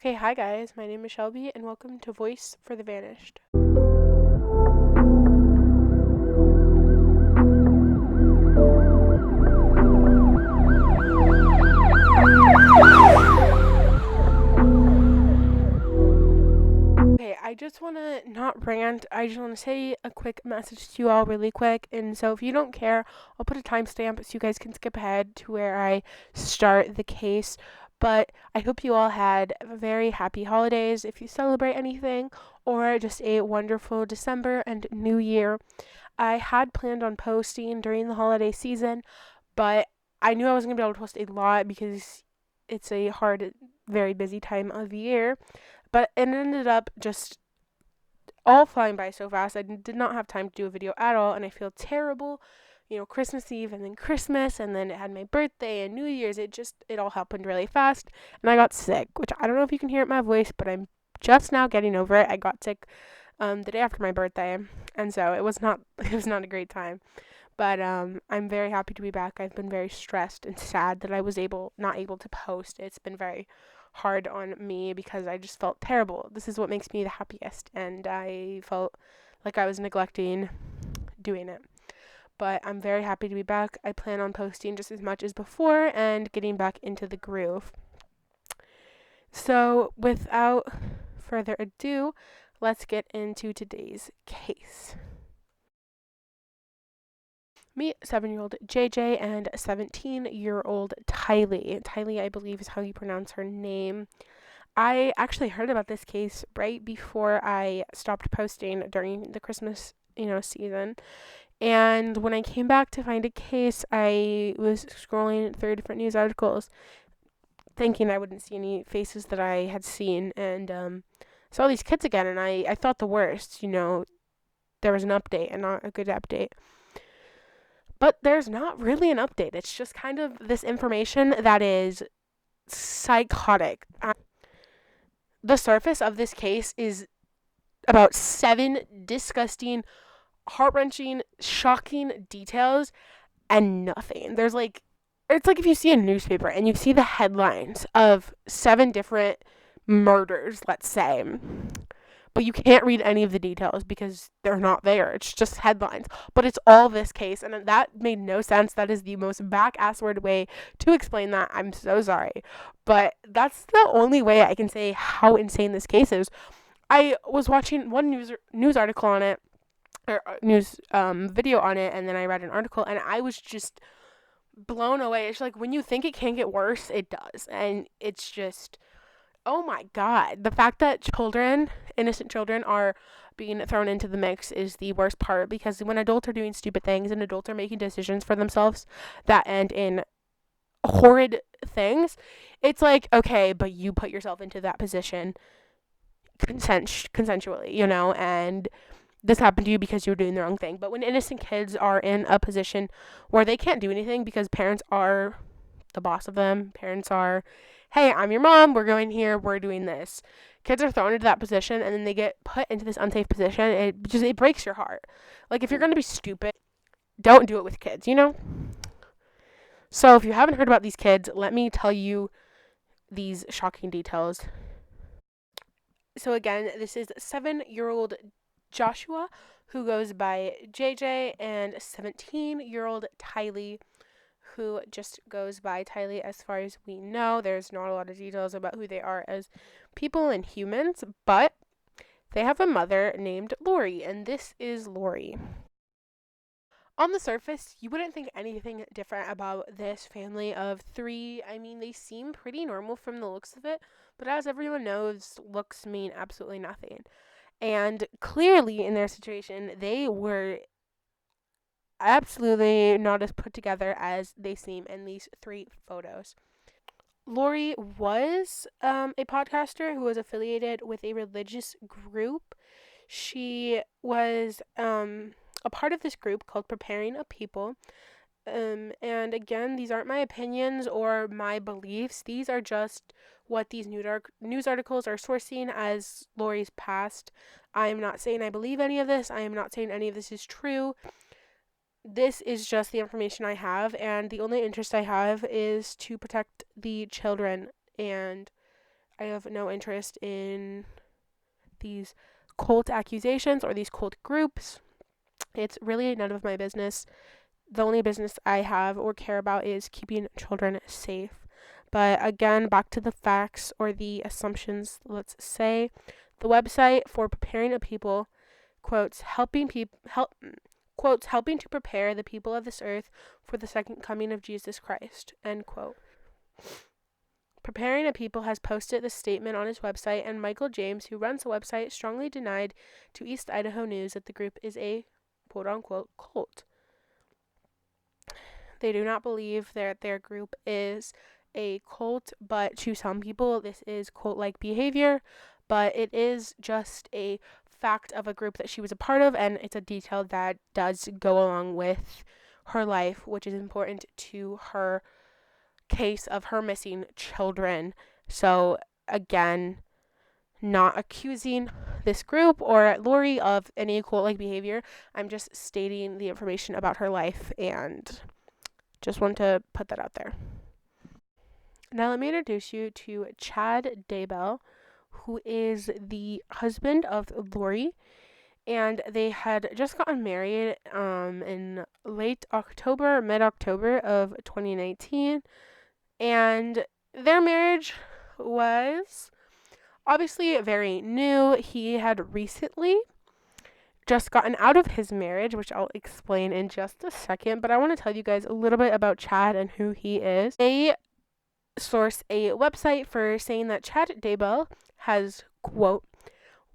Okay, hi guys, my name is Shelby, and welcome to Voice for the Vanished. Okay, I just want to not rant, I just want to say a quick message to you all really quick, and so if you don't care, I'll put a timestamp so you guys can skip ahead to where I start the case. But I hope you all had very happy holidays if you celebrate anything, or just a wonderful December and New Year. I had planned on posting during the holiday season, but I knew I wasn't going to be able to post a lot because it's a hard, very busy time of year. But it ended up just all flying by so fast. I did not have time to do a video at all, and I feel terrible. Christmas Eve and then Christmas, and then it had my birthday and New Year's. It all happened really fast, and I got sick, which I don't know if you can hear it in my voice, but I'm just now getting over it. I got sick the day after my birthday, and so it was not it was not a great time. But I'm very happy to be back. I've been very stressed and sad that I was not able to post. It's been very hard on me because I just felt terrible. This is what makes me the happiest, and I felt like I was neglecting doing it. But I'm very happy to be back. I plan on posting just as much as before and getting back into the groove. So, without further ado, let's get into today's case. Meet 7-year-old JJ and 17-year-old Tylee. Tylee, I believe, is how you pronounce her name. I actually heard about this case right before I stopped posting during the Christmas, season. And when I came back to find a case, I was scrolling through different news articles, thinking I wouldn't see any faces that I had seen, and saw these kids again, and I thought the worst. There was an update, and not a good update. But there's not really an update. It's just kind of this information that is psychotic. The surface of this case is about 7 disgusting, heart-wrenching, shocking details and nothing. It's like if you see a newspaper and you see the headlines of 7 different murders, let's say, but you can't read any of the details because they're not there. It's just headlines. But it's all this case, and that made no sense. That is the most back-assword way to explain that. I'm so sorry. But that's the only way I can say how insane this case is. I was watching one news article on it, or news video on it, and then I read an article, and I was just blown away. It's like when you think it can't get worse, it does. And it's just, oh my God. The fact that innocent children, are being thrown into the mix is the worst part, because when adults are doing stupid things and adults are making decisions for themselves that end in horrid things, it's like, okay, but you put yourself into that position consensually, and this happened to you because you were doing the wrong thing. But when innocent kids are in a position where they can't do anything because parents are the boss of them, parents are, hey, I'm your mom, we're going here, we're doing this. Kids are thrown into that position, and then they get put into this unsafe position. It breaks your heart. Like, if you're going to be stupid, don't do it with kids, So if you haven't heard about these kids, let me tell you these shocking details. So again, this is 7-year-old Joshua, who goes by JJ, and 17-year-old Tylee, who just goes by Tylee as far as we know. There's not a lot of details about who they are as people and humans, but they have a mother named Laurie, and this is Laurie. On the surface, you wouldn't think anything different about this family of 3. I mean, they seem pretty normal from the looks of it, but as everyone knows, looks mean absolutely nothing. And clearly, in their situation, they were absolutely not as put together as they seem in these 3 photos. Laurie was a podcaster who was affiliated with a religious group. She was a part of this group called Preparing a People. And again, these aren't my opinions or my beliefs. These are just what these news articles are sourcing as Laurie's past. I am not saying I believe any of this. I am not saying any of this is true. This is just the information I have, and the only interest I have is to protect the children. And I have no interest in these cult accusations or these cult groups. It's really none of my business. The only business I have or care about is keeping children safe. But again, back to the facts or the assumptions, let's say. The website for preparing a people, quotes, helping to prepare the people of this earth for the second coming of Jesus Christ, end quote. Preparing a People has posted this statement on his website, and Michael James, who runs the website, strongly denied to East Idaho News that the group is a quote-unquote cult. They do not believe that their group is a cult, but to some people this is cult-like behavior, but it is just a fact of a group that she was a part of, and it's a detail that does go along with her life, which is important to her case of her missing children. So again, not accusing this group or Laurie of any cult-like behavior. I'm just stating the information about her life and just want to put that out there. Now let me introduce you to Chad Daybell, who is the husband of Laurie, and they had just gotten married in mid-October of 2019, and their marriage was obviously very new. He had recently just gotten out of his marriage, which I'll explain in just a second, but I want to tell you guys a little bit about Chad and who he is. They source a website for saying that Chad Daybell has, quote,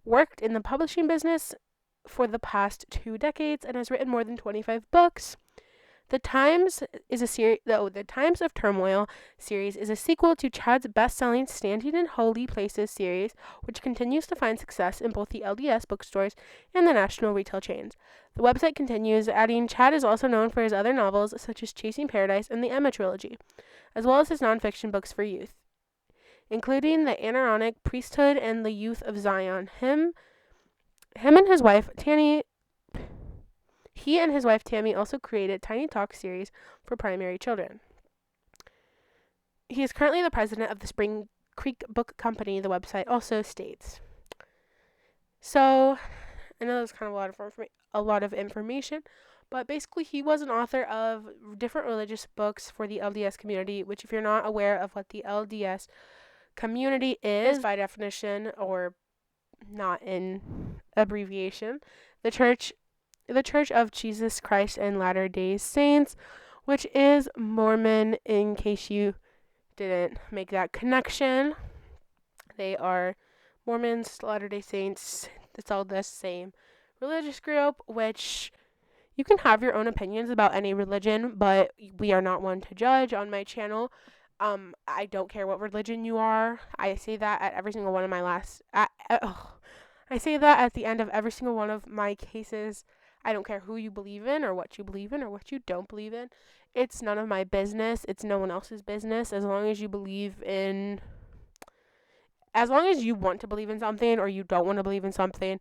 worked in the publishing business for the past 2 decades and has written more than 25 books. The Times of Turmoil series is a sequel to Chad's best-selling Standing in Holy Places series, which continues to find success in both the LDS bookstores and the national retail chains. The website continues, adding, Chad is also known for his other novels, such as Chasing Paradise and the Emma trilogy, as well as his nonfiction books for youth, including The Aaronic Priesthood and The Youth of Zion. He and his wife Tammy also created Tiny Talk series for primary children. He is currently the president of the Spring Creek Book Company, the website also states. So, I know that was kind of a lot of information, but basically he was an author of different religious books for the LDS community, which if you're not aware of what the LDS community is by definition or not in abbreviation, the Church of Jesus Christ and Latter-day Saints, which is Mormon, in case you didn't make that connection. They are Mormons, Latter-day Saints. It's all the same religious group, which you can have your own opinions about any religion, but we are not one to judge on my channel. I don't care what religion you are. I say that at every single one of my I say that at the end of every single one of my cases. I don't care who you believe in or what you believe in or what you don't believe in. It's none of my business. It's no one else's business. As long as you want to believe in something or you don't want to believe in something,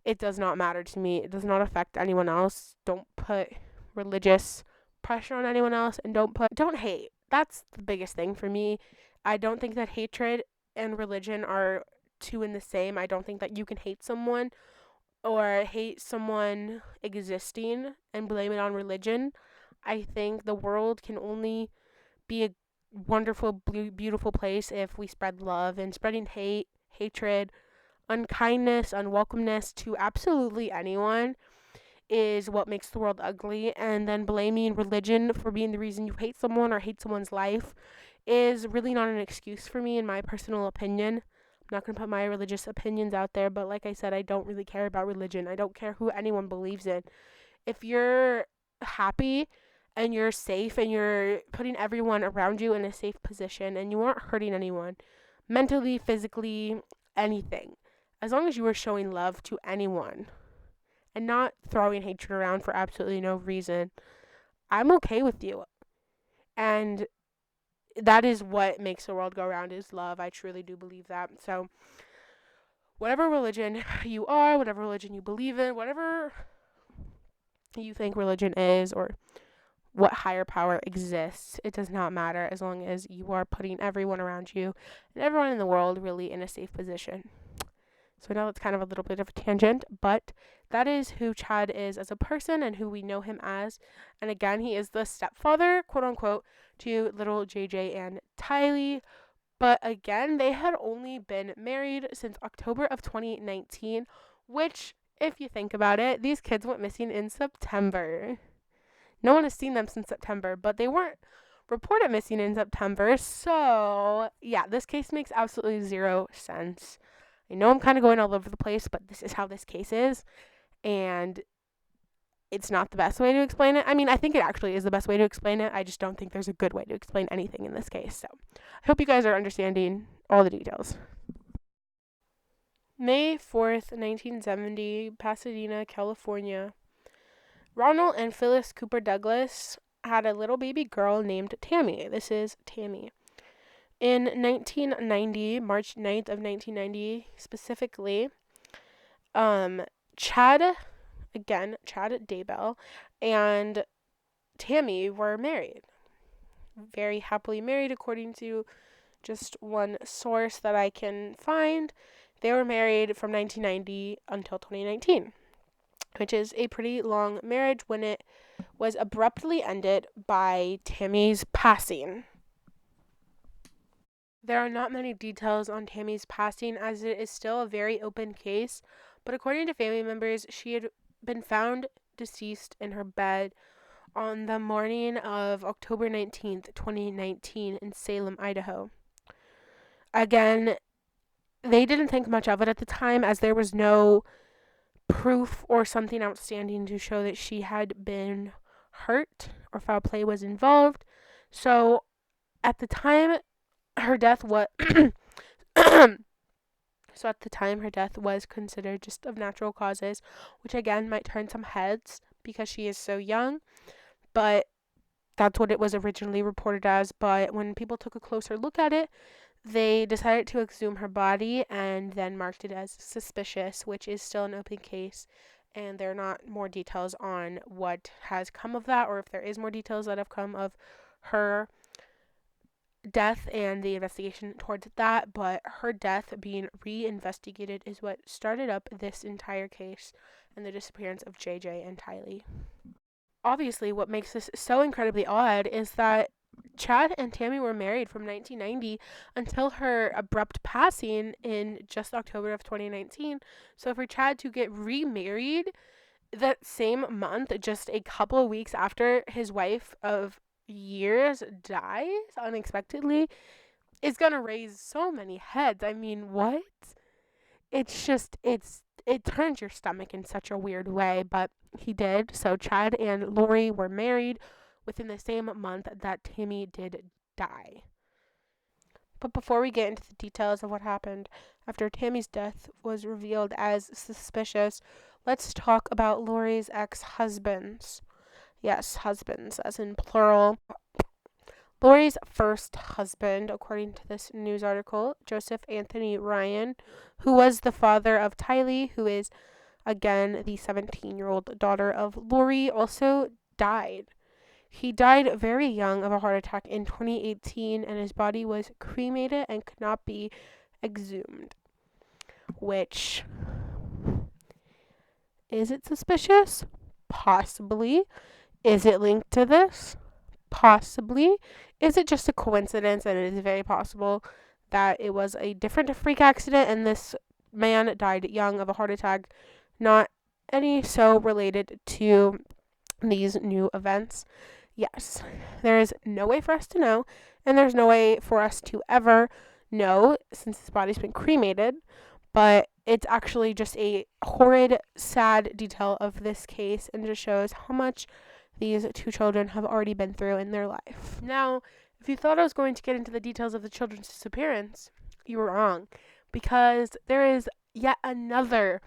it does not matter to me. It does not affect anyone else. Don't put religious pressure on anyone else, and don't hate. That's the biggest thing for me. I don't think that hatred and religion are two in the same. I don't think that you can hate someone or hate someone existing and blame it on religion. I think the world can only be a wonderful, beautiful place if we spread love, and spreading hate, hatred, unkindness, unwelcomeness to absolutely anyone is what makes the world ugly. And then blaming religion for being the reason you hate someone or hate someone's life is really not an excuse for me, in my personal opinion. I'm not going to put my religious opinions out there, but like I said, I don't really care about religion. I don't care who anyone believes in. If you're happy and you're safe and you're putting everyone around you in a safe position and you aren't hurting anyone, mentally, physically, anything, as long as you are showing love to anyone and not throwing hatred around for absolutely no reason, I'm okay with you. And that is what makes the world go round, is love. I truly do believe that. So whatever religion you are, whatever religion you believe in, whatever you think religion is, or what higher power exists. It does not matter as long as you are putting everyone around you and everyone in the world really in a safe position. So I know that's kind of a little bit of a tangent, but that is who Chad is as a person and who we know him as. And again, he is the stepfather, quote unquote, to little JJ and Tylee. But again, they had only been married since October of 2019, which, if you think about it, these kids went missing in September. No one has seen them since September, but they weren't reported missing in September. So, yeah, this case makes absolutely zero sense. I know I'm kind of going all over the place, but this is how this case is. And it's not the best way to explain it. I mean, I think it actually is the best way to explain it. I just don't think there's a good way to explain anything in this case. So, I hope you guys are understanding all the details. May 4th, 1970, Pasadena, California. Ronald and Phyllis Cooper Douglas had a little baby girl named Tammy. This is Tammy. In 1990, March 9th of 1990 specifically, Chad Daybell, and Tammy were married. Very happily married, according to just one source that I can find. They were married from 1990 until 2019, which is a pretty long marriage when it was abruptly ended by Tammy's passing. There are not many details on Tammy's passing, as it is still a very open case, but according to family members, she had been found deceased in her bed on the morning of October 19th, 2019 in Salem, Idaho. Again, they didn't think much of it at the time, as there was no proof or something outstanding to show that she had been hurt or foul play was involved. So at the time her death was considered just of natural causes, which again might turn some heads because she is so young, but that's what it was originally reported as. But when people took a closer look at it, they decided to exhume her body and then marked it as suspicious, which is still an open case, and there are not more details on what has come of that, or if there is more details that have come of her death and the investigation towards that. But her death being reinvestigated is what started up this entire case and the disappearance of JJ and Tylee. Obviously, what makes this so incredibly odd is that Chad and Tammy were married from 1990 until her abrupt passing in just October of 2019. So for Chad to get remarried that same month, just a couple of weeks after his wife of years dies unexpectedly, is going to raise so many heads. I mean, what? It's just, it turns your stomach in such a weird way, but he did. So Chad and Laurie were married within the same month that Tammy did die. But before we get into the details of what happened after Tammy's death was revealed as suspicious, let's talk about Laurie's ex-husbands. Yes, husbands, as in plural. Laurie's first husband, according to this news article, Joseph Anthony Ryan, who was the father of Tylee, who is, again, the 17-year-old daughter of Laurie, also died. He died very young of a heart attack in 2018, and his body was cremated and could not be exhumed. Which, is it suspicious? Possibly. Is it linked to this? Possibly. Is it just a coincidence? And it is very possible that it was a different freak accident and this man died young of a heart attack, not any so related to these new events. Yes, there is no way for us to know, and there's no way for us to ever know since his body's been cremated, but it's actually just a horrid, sad detail of this case, and just shows how much these two children have already been through in their life. Now, if you thought I was going to get into the details of the children's disappearance, you were wrong, because there is yet another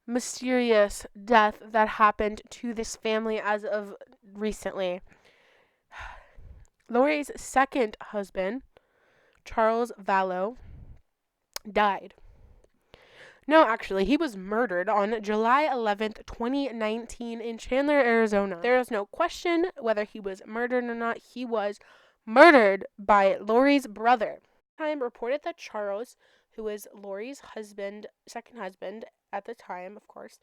mysterious death that happened to this family as of recently. Laurie's second husband, Charles Vallow, died. No, actually, he was murdered on July 11th, 2019 in Chandler, Arizona. There is no question whether he was murdered or not. He was murdered by Laurie's brother. Time reported that Charles, who was Laurie's second husband at the time, of course,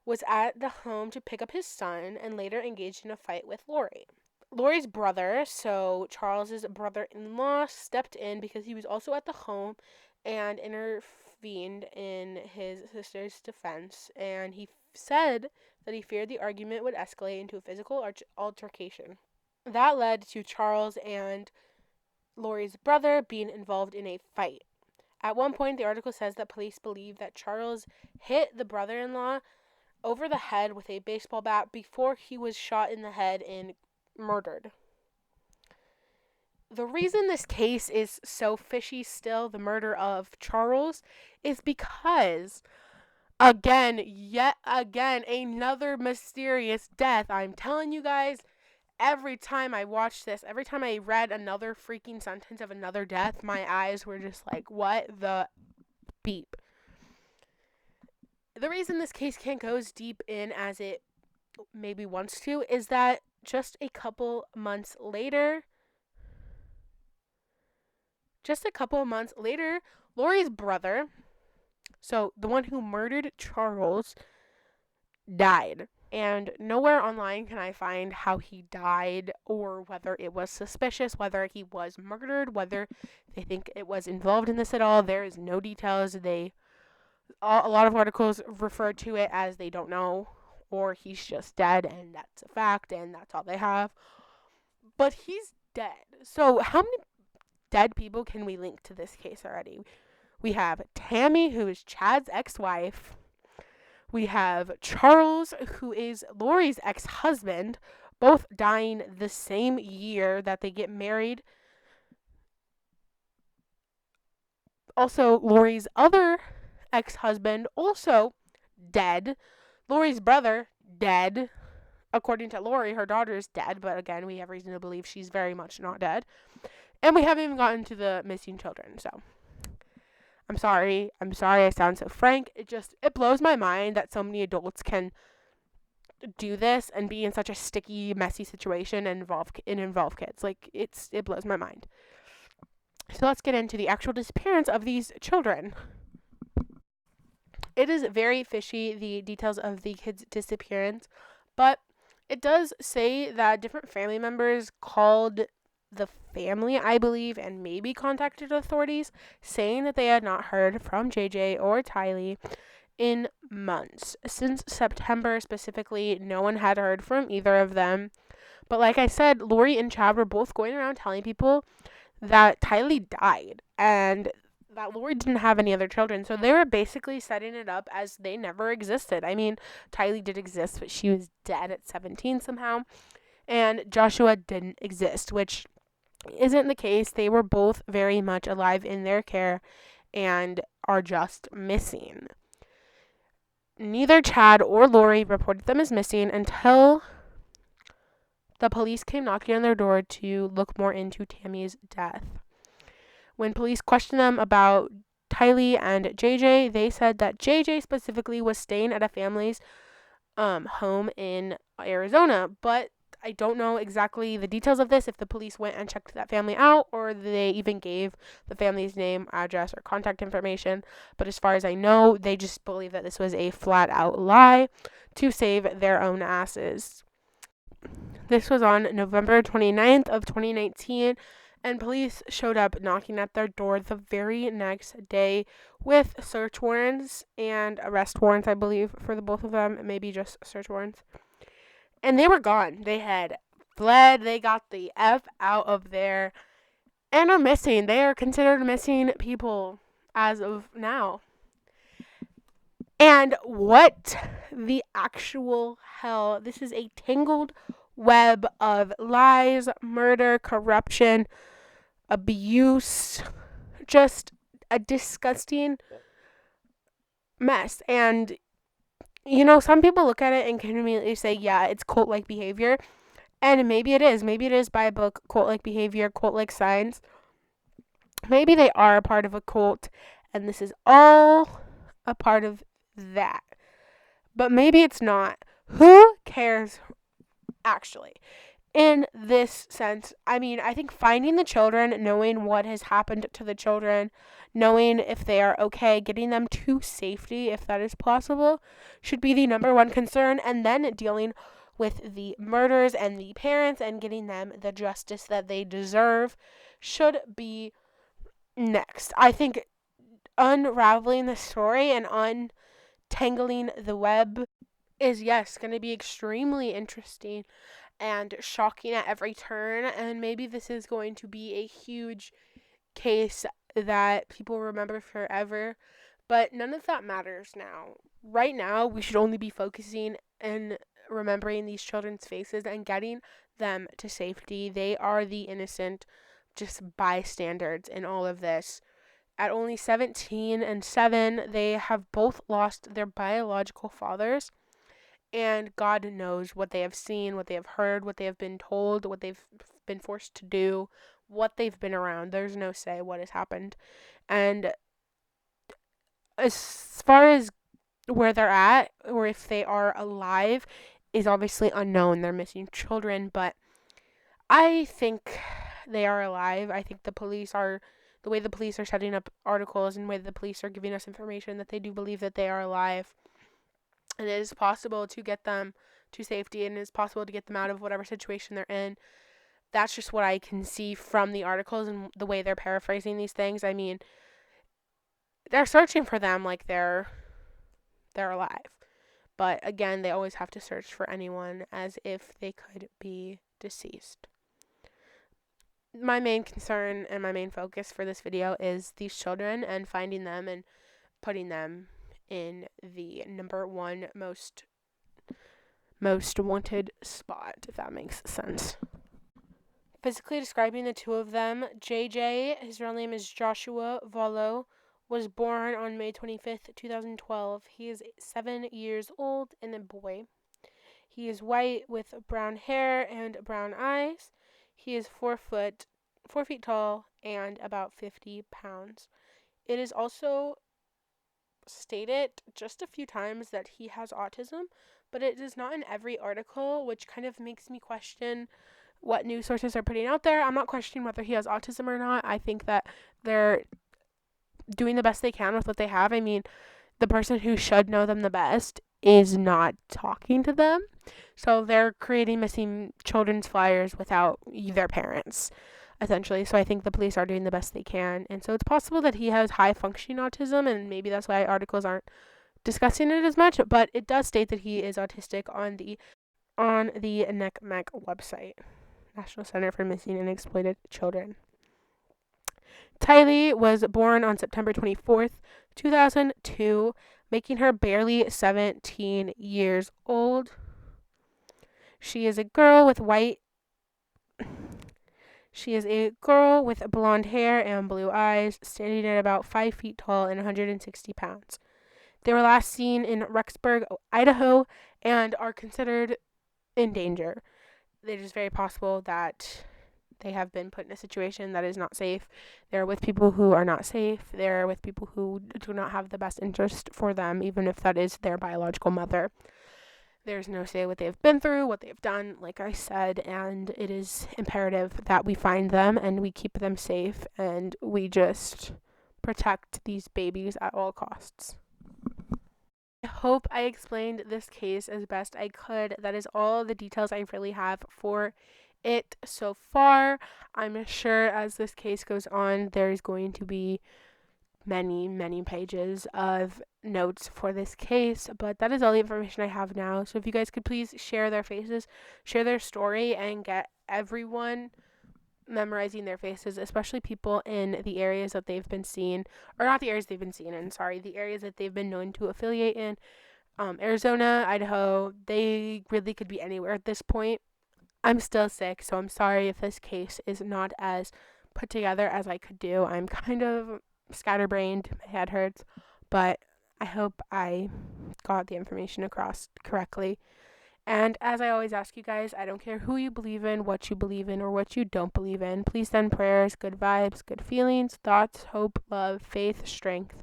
was at the home to pick up his son and later engaged in a fight with Laurie. Laurie's brother, so Charles's brother-in-law, stepped in because he was also at the home and intervened in his sister's defense, and he said that he feared the argument would escalate into a physical altercation. That led to Charles and Laurie's brother being involved in a fight. At one point, the article says that police believe that Charles hit the brother-in-law over the head with a baseball bat before he was shot in the head and murdered. The reason this case is so fishy still, the murder of Charles, is because, yet again, another mysterious death. I'm telling you guys, every time I watched this, every time I read another freaking sentence of another death, my eyes were just like, what the beep. The reason this case can't go as deep in as it maybe wants to is that just a couple months later, Laurie's brother, so the one who murdered Charles, died. And nowhere online can I find how he died or whether it was suspicious, whether he was murdered, whether they think it was involved in this at all. There is no details. A lot of articles refer to it as they don't know, or he's just dead and that's a fact and that's all they have. But he's dead. So how many dead people can we link to this case already? We have Tammy, who is Chad's ex-wife. We have Charles, who is Laurie's ex-husband, both dying the same year that they get married. Also, Laurie's other ex-husband, also dead. Laurie's brother, dead. According to Laurie, her daughter is dead, but again, we have reason to believe she's very much not dead. And we haven't even gotten to the missing children, so I'm sorry I sound so frank. It blows my mind that so many adults can do this and be in such a sticky, messy situation and involve kids. Like, it blows my mind. So let's get into the actual disappearance of these children. It is very fishy, the details of the kids' disappearance, but it does say that different family members called the family, I believe, and maybe contacted authorities, saying that they had not heard from JJ or Tylee in months. Since September specifically, no one had heard from either of them. But like I said, Laurie and Chad were both going around telling people that Tylee died and that Laurie didn't have any other children. So they were basically setting it up as they never existed. I mean, Tylee did exist, but she was dead at 17 somehow. And Joshua didn't exist, which isn't the case. They were both very much alive in their care and are just missing. Neither Chad or Laurie reported them as missing until the police came knocking on their door to look more into Tammy's death. When police questioned them about Tylee and JJ, they said that JJ specifically was staying at a family's home in Arizona, but I don't know exactly the details of this, if the police went and checked that family out or they even gave the family's name, address, or contact information. But as far as I know, they just believe that this was a flat-out lie to save their own asses. This was on November 29th of 2019, and police showed up knocking at their door the very next day with search warrants and arrest warrants, I believe, for the both of them, maybe just search warrants. And they were gone. They had fled. They got the F out of there and are missing. They are considered missing people as of now. And what the actual hell? This is a tangled web of lies, murder, corruption, abuse, just a disgusting mess. And some people look at it and can immediately say, yeah, it's cult-like behavior. And maybe it is. Maybe it is by a book, cult-like behavior, cult-like signs. Maybe they are a part of a cult, and this is all a part of that. But maybe it's not. Who cares, actually? In this sense, I mean, I think finding the children, knowing what has happened to the children, knowing if they are okay, getting them to safety, if that is possible, should be the number one concern. And then dealing with the murders and the parents and getting them the justice that they deserve should be next. I think unraveling the story and untangling the web is, yes, going to be extremely interesting and shocking at every turn. And maybe this is going to be a huge case that people remember forever. But none of that matters now. Right now, we should only be focusing and remembering these children's faces and getting them to safety. They are the innocent, just bystanders in all of this. At only 17 and 7, they have both lost their biological fathers. And God knows what they have seen, what they have heard, what they have been told, what they've been forced to do, what they've been around. There's no say what has happened. And as far as where they're at, or if they are alive, is obviously unknown. They're missing children, but I think they are alive. I think the way the police are setting up articles and the way the police are giving us information, that they do believe that they are alive. And it is possible to get them to safety, and it is possible to get them out of whatever situation they're in. That's just what I can see from the articles and the way they're paraphrasing these things. I mean, they're searching for them like they're alive. But again, they always have to search for anyone as if they could be deceased. My main concern and my main focus for this video is these children and finding them and putting them in the number one most wanted spot, if that makes sense. Physically describing the two of them, JJ, his real name is Joshua Vallow, was born on May 25th, 2012. He is 7 years old and a boy. He is white with brown hair and brown eyes. He is 4 feet tall and about 50 pounds. It is also stated just a few times that he has autism, but it is not in every article, which kind of makes me question what news sources are putting out there. I'm not questioning whether he has autism or not. I think that they're doing the best they can with what they have. I mean, the person who should know them the best is not talking to them, so they're creating missing children's flyers without their parents, essentially. So I think the police are doing the best they can. And so it's possible that he has high functioning autism, and maybe that's why articles aren't discussing it as much, but it does state that he is autistic on the NCMEC website, National Center for Missing and Exploited Children. Tylee was born on September 24th, 2002, making her barely 17 years old. She is a girl with blonde hair and blue eyes, standing at about 5 feet tall and 160 pounds. They were last seen in Rexburg, Idaho, and are considered in danger. It is very possible that they have been put in a situation that is not safe. They're with people who are not safe. They're with people who do not have the best interest for them, even if that is their biological mother. There's no say what they've been through, what they've done, like I said, and it is imperative that we find them and we keep them safe and we just protect these babies at all costs. I hope I explained this case as best I could. That is all the details I really have for it so far. I'm sure as this case goes on, there's going to be many pages of notes for this case, but that is all the information I have now. So if you guys could please share their faces, share their story, and get everyone memorizing their faces, especially people in the areas that they've been seen, or not the areas they've been seen in, the areas that they've been known to affiliate in. Arizona, Idaho, they really could be anywhere at this point. I'm still sick, so I'm sorry if this case is not as put together as I could do. I'm kind of scatterbrained, my head hurts, but I hope I got the information across correctly. And as I always ask you guys, I don't care who you believe in, what you believe in, or what you don't believe in. Please send prayers, good vibes, good feelings, thoughts, hope, love, faith, strength,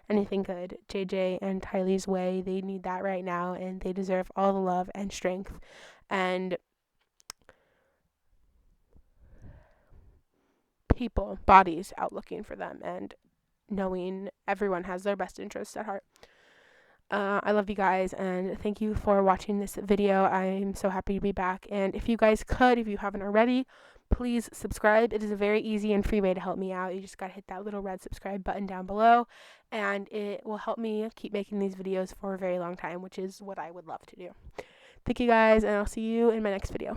anything good JJ and Tylee's way. They need that right now, and they deserve all the love and strength and people, bodies out looking for them and knowing everyone has their best interests at heart. I love you guys, and thank you for watching this video. I'm so happy to be back, and if you guys could, if you haven't already, please subscribe. It is a very easy and free way to help me out. You just gotta hit that little red subscribe button down below, and it will help me keep making these videos for a very long time, which is what I would love to do. Thank you guys, and I'll see you in my next video.